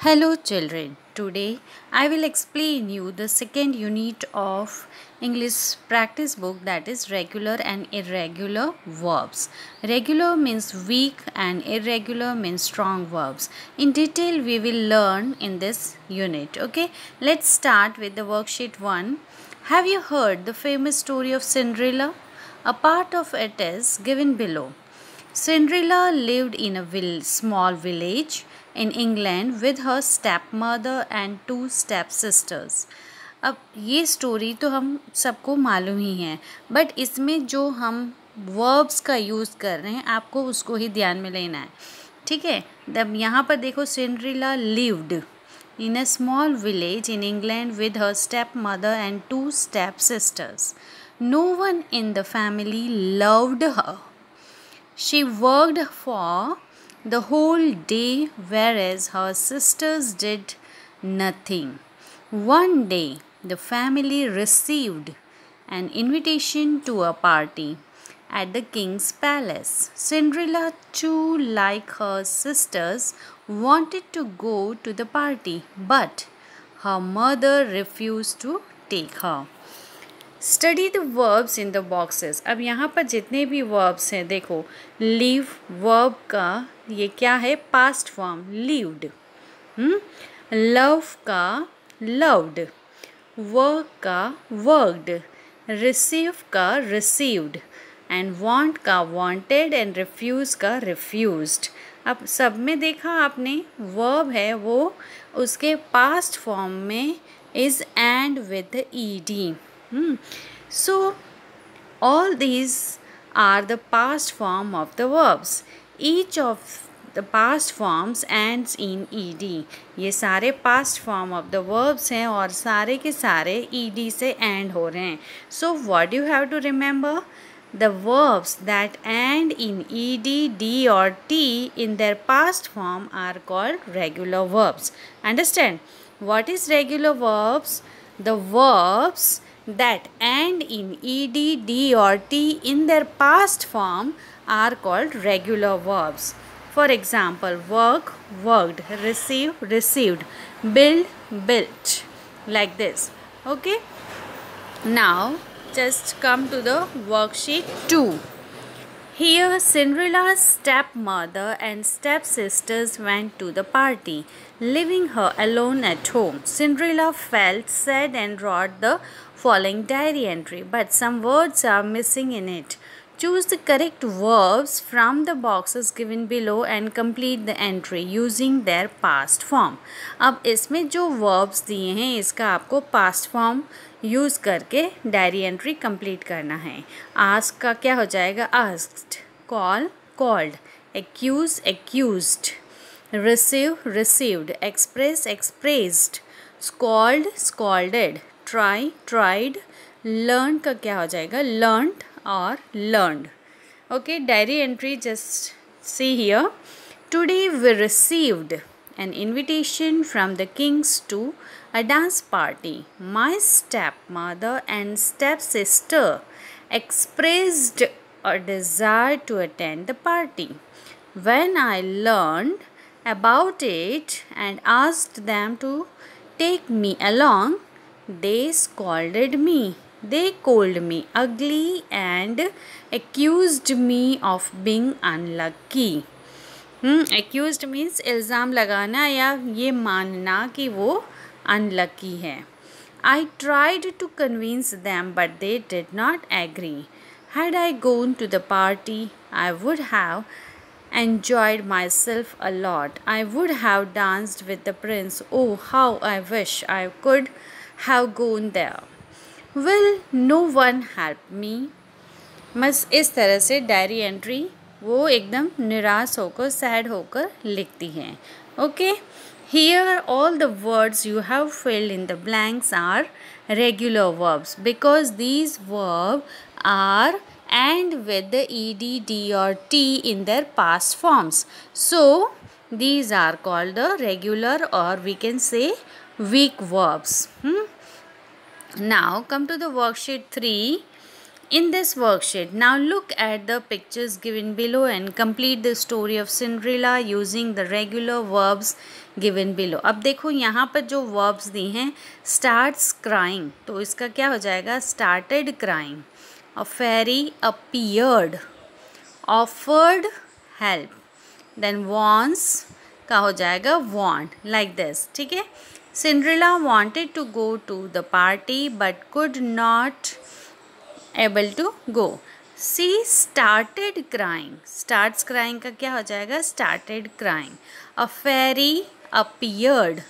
Hello children, today I will explain you the second unit of English practice book, that is regular and irregular verbs. Regular means weak and irregular means strong verbs. In detail we will learn in this unit. Okay, let's start with the worksheet 1. Have you heard the famous story of Cinderella? A part of it is given below. Cinderella lived in a small village in England with her stepmother and two stepsisters. अब ये story तो हम सबको मालूम ही है, but इसमें जो हम वर्ब्स का यूज़ कर रहे हैं आपको उसको ही ध्यान में लेना है. ठीक है, तब यहाँ पर देखो, Cinderella lived in a small village in England with her stepmother and two stepsisters. No one in the family loved her. She worked for the whole day, whereas her sisters did nothing. One day, the family received an invitation to a party at the king's palace. Cinderella, too, like her sisters, wanted to go to the party, but her mother refused to take her. Study the verbs in the boxes. अब यहाँ पर जितने भी verbs हैं देखो, live verb का ये क्या है, पास्ट फॉर्म लिव्ड. लव का लव्ड, वर्क का वर्कड, रिसीव का रिसीव्ड, एंड वांट का वांटेड, एंड रिफ्यूज़ का रिफ्यूज्ड. अब सब में देखा आपने, वर्ब है वो उसके पास्ट फॉर्म में is and with ed. So, all these are the past form of the verbs. Each of the past forms ends in ed. ये सारे past form of the verbs हैं और सारे के सारे ed से end हो रहे हैं. So, what do you have to remember? The verbs that end in ed, d or t in their past form are called regular verbs. Understand? What is regular verbs? The verbs that end in ed, d or t in their past form are called regular verbs. For example, work, worked, receive, received, build, built, like this. Okay, now just come to the worksheet 2. Here, Cinderella's stepmother and stepsisters went to the party, leaving her alone at home. Cinderella felt sad and wrote the following diary entry, but some words are missing in it. Choose the correct verbs from the boxes given below and complete the entry using their past form. अब इसमें जो verbs दिए हैं इसका आपको past form use करके diary entry complete करना है. आस्क का क्या हो जाएगा, asked, call called, accuse accused, receive received, express expressed, scold scolded, try tried, learn का क्या हो जाएगा, लर्नड और learned. Okay, diary entry just see here. Today we received an invitation from the kings to a dance party. My stepmother and stepsister expressed a desire to attend the party. When I learned about it and asked them to take me along, they scolded me. They called me ugly and accused me of being unlucky. Accused means इल्ज़ाम लगाना या ये मानना कि वो unlucky है. I tried to convince them but they did not agree. Had I gone to the party I would have enjoyed myself a lot. I would have danced with the prince. Oh, how I wish I could have gone there. Will no one help me? बस इस तरह से diary entry वो एकदम निराश होकर, sad होकर लिखती हैं. Okay, here all the words you have filled in the blanks are regular verbs because these verb are end with the ed, d or t in their past forms. So, these are called the regular or we can say weak verbs. Now, come to the worksheet 3. in this worksheet. Now look at the pictures given below and complete the story of Cinderella using the regular verbs given below. अब देखो यहाँ पर जो verbs दी हैं, starts crying, तो इसका क्या हो जाएगा? started crying. A fairy appeared, offered help, then wants का हो जाएगा want, like this. ठीक है? Cinderella wanted to go to the party but could not able to go. She started crying. Starts crying का क्या हो जाएगा? started crying. A fairy appeared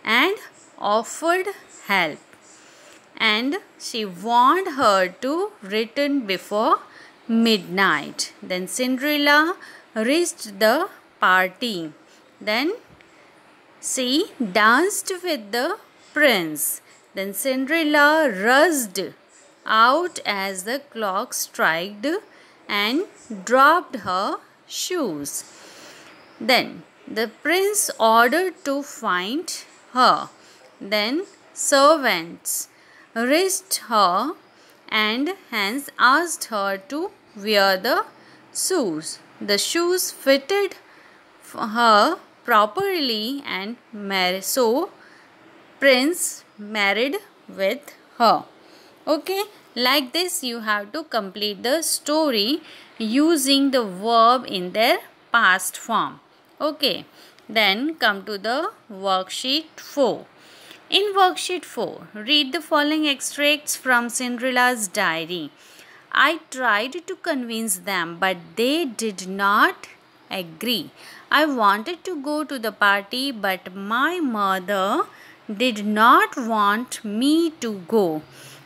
and offered help, and she warned her to return before midnight. Then Cinderella reached the party. Then she danced with the prince. Then Cinderella rushed out as the clock struck and dropped her shoes. Then the prince ordered to find her. Then servants reached her and hence asked her to wear the shoes. The shoes fitted her properly and so prince married with her. Okay, like this you have to complete the story using the verb in their past form. Okay, then come to the worksheet 4. In worksheet 4, read the following extracts from Cinderella's diary. I tried to convince them, but they did not agree. I wanted to go to the party, but my mother did not want me to go.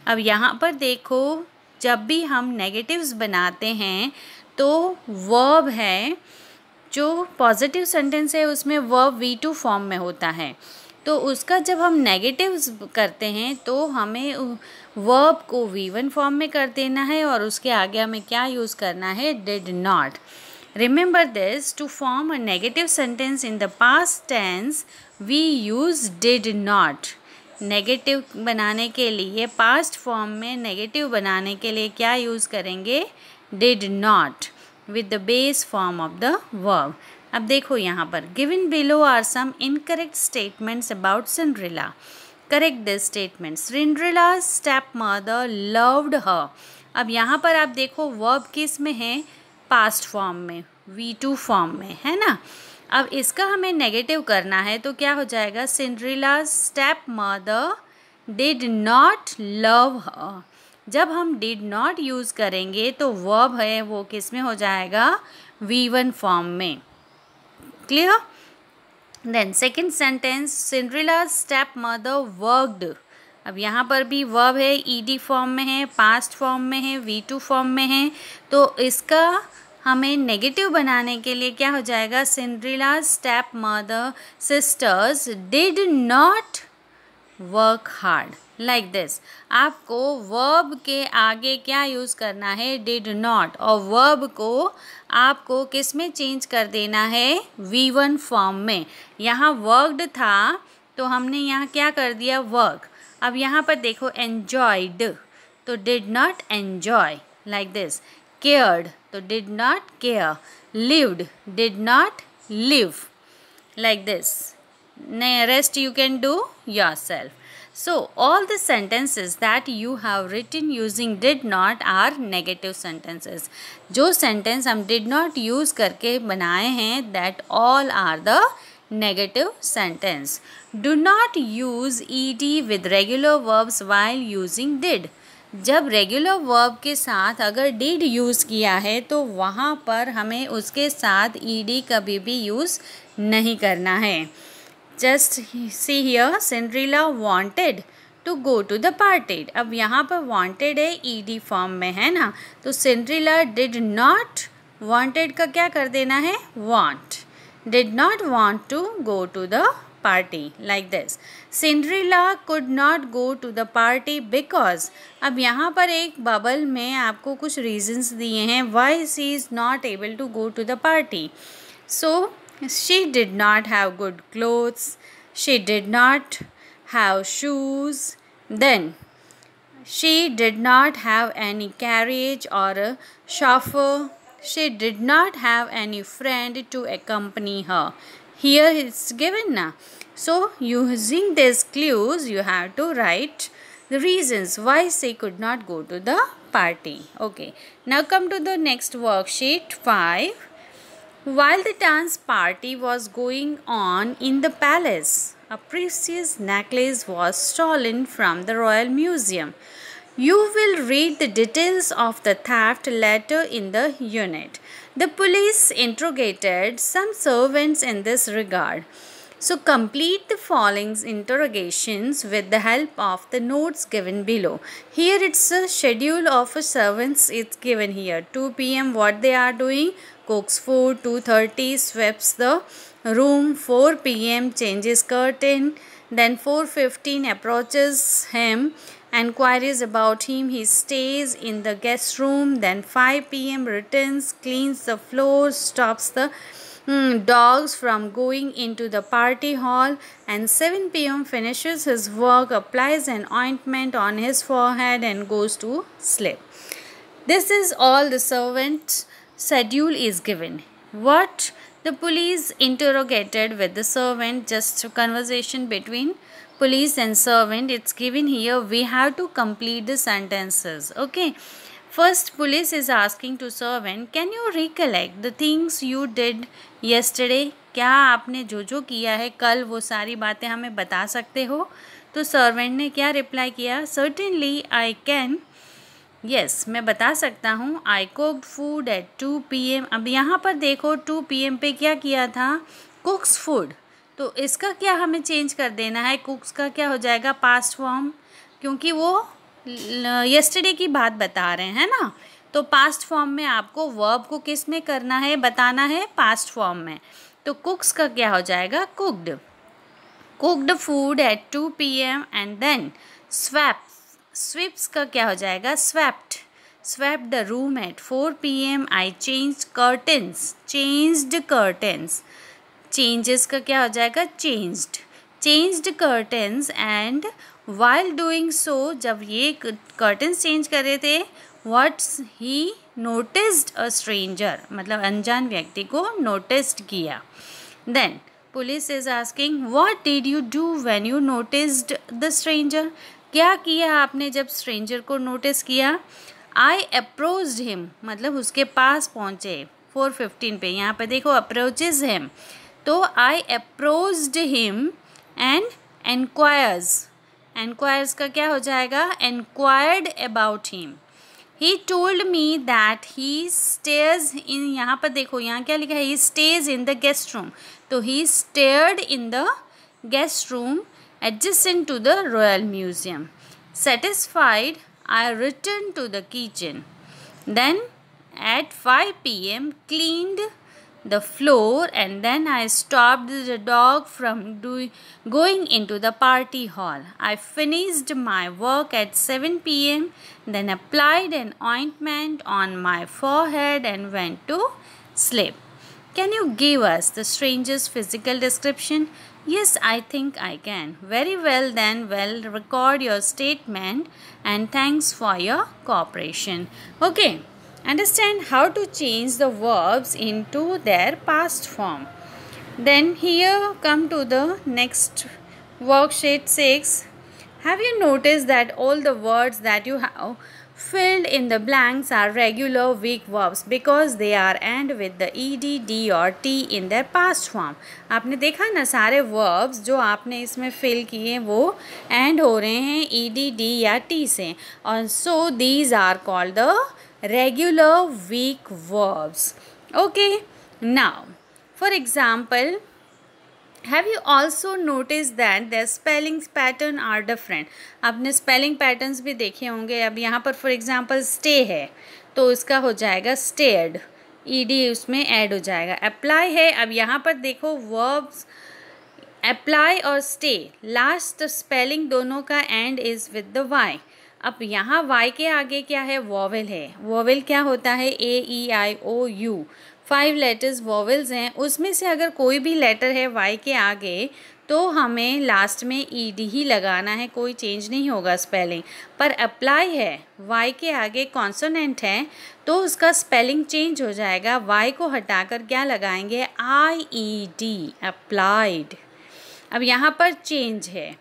अब यहाँ पर देखो, जब भी हम negatives बनाते हैं तो वर्ब है, जो पॉजिटिव सेंटेंस है उसमें वर्ब V2 फॉर्म में होता है, तो उसका जब हम नेगेटिव्स करते हैं तो हमें वर्ब को V1 फॉर्म में कर देना है और उसके आगे हमें क्या यूज़ करना है? Did not. Remember this, to form a negative sentence in the past tense we use did not. Negative बनाने के लिए, पास्ट फॉर्म में नेगेटिव बनाने के लिए क्या यूज़ करेंगे? Did not with the base form of the verb. अब देखो यहाँ पर given below are some incorrect statements about Cinderella. Correct this statement. Cinderella's stepmother loved her. अब यहाँ पर आप देखो वर्ब किस में है? पास्ट फॉर्म में, V2 फॉर्म में, है ना. अब इसका हमें नेगेटिव करना है तो क्या हो जाएगा? सिंड्रेला's स्टेपमदर डिड नॉट लव हर. जब हम डिड नॉट यूज़ करेंगे तो वर्ब है वो किस में हो जाएगा? V1 फॉर्म में. Clear? Then second sentence, Cinderella's stepmother worked. अब यहाँ पर भी वर्ब है, ED फॉर्म में है, पास्ट फॉर्म में है, V2 फॉर्म में है, तो इसका हमें नेगेटिव बनाने के लिए क्या हो जाएगा? Cinderella's stepmother sisters did not work hard. Like this. आपको वर्ब के आगे क्या यूज़ करना है? Did not. और वर्ब को आपको किस में चेंज कर देना है? V1 फॉर्म में. यहाँ वर्कड था तो हमने यहाँ क्या कर दिया? वर्क. अब यहाँ पर देखो एन्जॉयड, तो did not enjoy. Like this. Cared, तो did not care. Lived, did not live. Like this. Rest you can do yourself. So all the sentences that you have written using did not are negative sentences. जो sentence हम did not use करके बनाए हैं, that all are the negative sentence. Do not use ed with regular verbs while using did. जब regular verb के साथ अगर did use किया है तो वहाँ पर हमें उसके साथ ed कभी भी यूज़ नहीं करना है. Just see here, Cinderella wanted to go to the party. अब यहाँ पर wanted है, ed फॉर्म में है ना, तो Cinderella did not, wanted का क्या कर देना है? want. Did not want to go to the party. Like this. Cinderella could not go to the party because. अब यहाँ पर एक बबल में आपको कुछ reasons दिए हैं why she is not able to go to the party. So she did not have good clothes, she did not have shoes, then She did not have any carriage or a chauffeur. She did not have any friend to accompany her. Here it's given now. So using these clues, you have to write the reasons why she could not go to the party. Okay. Now come to the next worksheet 5. While the dance party was going on in the palace, a precious necklace was stolen from the Royal Museum. You will read the details of the theft later in the unit. The police interrogated some servants in this regard. So complete the following interrogations with the help of the notes given below. Here it's a schedule of a servants. It's given here. 2 p.m. what they are doing. Cooks food. 2:30 sweeps the room. 4 p.m. changes curtain. Then 4:15 approaches him. Enquiries about him. He stays in the guest room. Then 5 p.m. returns, cleans the floor, stops the dogs from going into the party hall, and 7 p.m. finishes his work, applies an ointment on his forehead and goes to sleep. This is all the servant schedule is given. What the police interrogated with the servant, just a conversation between police and servant, it's given here. We have to complete the sentences. Okay. First, police is asking to servant, can you recollect the things you did yesterday? क्या आपने जो जो किया है कल वो सारी बातें हमें बता सकते हो? तो सर्वेंट ने क्या रिप्लाई किया? Certainly I can. Yes, मैं बता सकता हूँ. I cooked food at 2 p.m. अब यहाँ पर देखो 2 p.m. पे क्या किया था? Cooks food. तो इसका क्या हमें चेंज कर देना है? Cooks का क्या हो जाएगा? पास्ट फॉर्म, क्योंकि वो yesterday की बात बता रहे हैं ना. तो पास्ट फॉर्म में आपको वर्ब को किस में करना है? बताना है पास्ट फॉर्म में. तो कुक्स का क्या हो जाएगा? Cooked. Cooked food at 2 p.m. And then swept. Sweeps का क्या हो जाएगा? Swept. Swept the room at 4 p.m. I changed curtains. Changed curtains. Changes का क्या हो जाएगा? Changed. Changed curtains and while doing so, जब ये कर्टन्स चेंज कर रहे थे, what's he noticed a stranger, मतलब अनजान व्यक्ति को नोटिस्ड किया. Then police is asking what did you do when you noticed the stranger? क्या किया आपने जब स्ट्रेंजर को नोटिस किया? आई अप्रोच्ड हिम, मतलब उसके पास पहुँचे. 4:15 पे यहाँ पे देखो अप्रोचेज हिम. तो आई अप्रोच्ड हिम एंड enquires का क्या हो जाएगा? enquired about him. He told me that he stays in, यहाँ पर देखो यहाँ क्या लिखा है? he stays in the guest room. तो he stayed in the guest room adjacent to the Royal Museum. Satisfied, I returned to the kitchen. Then at 5 p.m. cleaned the floor, and then I stopped the dog from going into the party hall. I finished my work at 7 p.m. then applied an ointment on my forehead and went to sleep. Can you give us the stranger's physical description? Yes, I think I can. Very well then, well, record your statement and thanks for your cooperation. Okay. Understand how to change the verbs into their past form. Then here come to the next worksheet 6. Have you noticed that all the words that you have filled in the blanks are regular weak verbs because they are end with the ed, d or t in their past form. आपने देखा ना सारे verbs जो आपने इसमें fill किए वो end हो रहे हैं ed, d या t से, और so these are called the regular weak verbs. Okay, now for example, have you also noticed that their spelling pattern are different? आपने spelling patterns भी देखे होंगे. अब यहाँ पर for example stay है तो इसका हो जाएगा stayed, ed उसमें add हो जाएगा. apply है, अब यहाँ पर देखो verbs apply और stay, last spelling दोनों का end is with the y. अब यहाँ y के आगे क्या है? वॉवेल है. वॉवेल क्या होता है? a e i o u 5 letters vowels हैं. उसमें से अगर कोई भी लेटर है y के आगे तो हमें लास्ट में ed ही लगाना है, कोई चेंज नहीं होगा स्पेलिंग। पर अप्लाई है, y के आगे कॉन्सोनेंट है तो उसका स्पेलिंग चेंज हो जाएगा। y को हटाकर क्या लगाएंगे, ied, अप्लाइड। अब यहाँ पर चेंज है,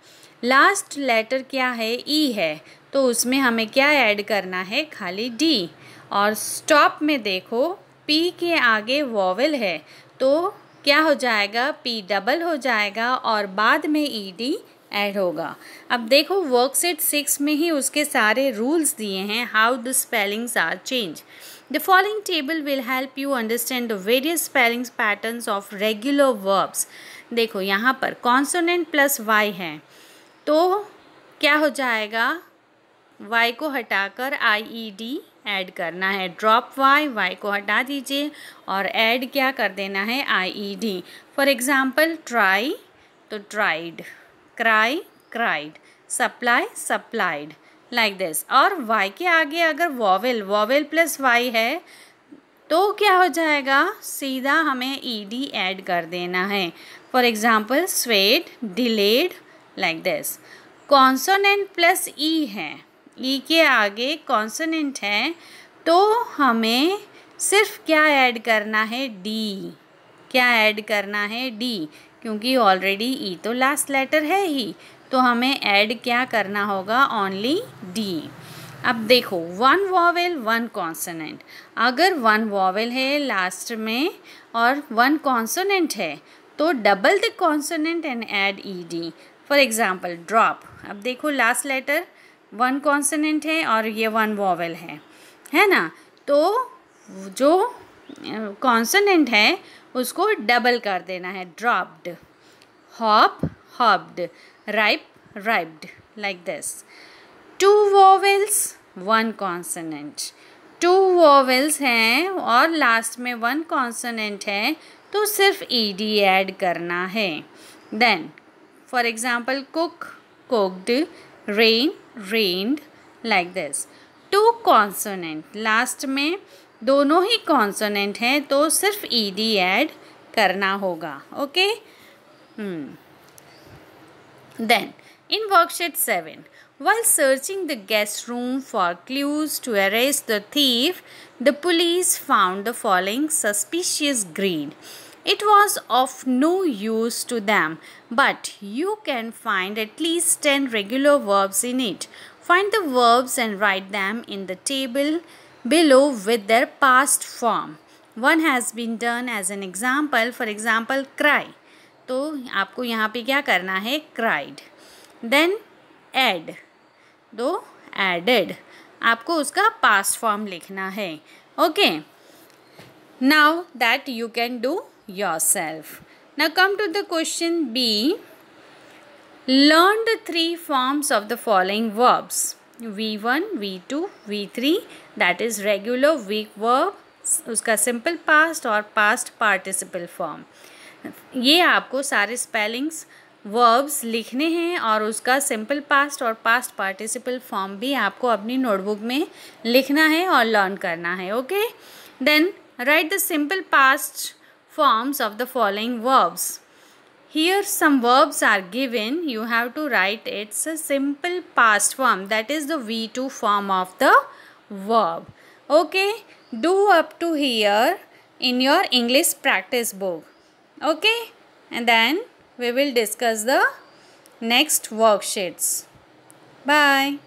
लास्ट लेटर क्या है, ई है, तो उसमें हमें क्या ऐड करना है, खाली डी। और स्टॉप में देखो पी के आगे वॉवेल है तो क्या हो जाएगा, पी डबल हो जाएगा और बाद में ई डी ऐड होगा। अब देखो वर्कशीट 6 में ही उसके सारे रूल्स दिए हैं, how the spellings are change. The following table will help you understand the various spelling patterns of regular verbs. देखो यहाँ पर consonant प्लस y है तो क्या हो जाएगा, y को हटाकर ied ऐड करना है। ड्रॉप y को हटा दीजिए और ऐड क्या कर देना है, ied। फॉर एग्जाम्पल ट्राई तो tried, cry cried, supply supplied, like this. और y के आगे अगर वॉवेल प्लस y है तो क्या हो जाएगा, सीधा हमें ed ऐड कर देना है। For example swayed, delayed, like this. Consonant plus E है, ई के आगे कॉन्सोनेंट है तो हमें सिर्फ क्या ऐड करना है, डी। क्या ऐड करना है, डी, क्योंकि ऑलरेडी ई तो लास्ट लेटर है ही, तो हमें ऐड क्या करना होगा, ओनली डी। अब देखो वन वॉवेल वन कॉन्सोनेंट, अगर वन वॉवेल है लास्ट में और वन कॉन्सोनेंट है तो double the consonant and add E D. For example drop, अब देखो लास्ट लेटर वन कॉन्सोनेंट है और ये वन वॉवेल है ना, तो जो कॉन्सोनेंट है उसको डबल कर देना है, dropped. Hop hopped, ripe riped, like this. Two vowels one consonant, two vowels हैं और लास्ट में वन कॉन्सोनेंट है तो सिर्फ ed ऐड करना है। Then for example cook, cooked, rain, rained, like this. Two consonant, last में दोनों ही कॉन्सोनेंट हैं तो सिर्फ ed ऐड करना होगा, okay. Then in worksheet 7, while searching the guest room for clues to arrest the thief, the police found the following suspicious greed. It was of no use to them, but you can find at least 10 regular verbs in it. Find the verbs and write them in the table below with their past form. One has been done as an example. For example, cry. तो आपको यहाँ पे क्या करना है, cried. Then add, दो added, आपको उसका पास्ट फॉर्म लिखना है, okay. Now that you can do yourself. Now come to the question B. Learn the 3 forms of the following verbs, V1, V2, V3, that is regular weak verb, उसका simple past और past participle form. ये आपको सारे spellings verbs लिखने हैं और उसका simple past और पास्ट पार्टिसिपल फॉर्म भी आपको अपनी नोटबुक में लिखना है और लर्न करना है, okay. Then write the simple past forms of the following verbs. Here some verbs are given, you have to write its simple past form, that is the V2 form of the verb, okay. Do up to here in your English practice book, okay, and then we will discuss the next worksheets. Bye.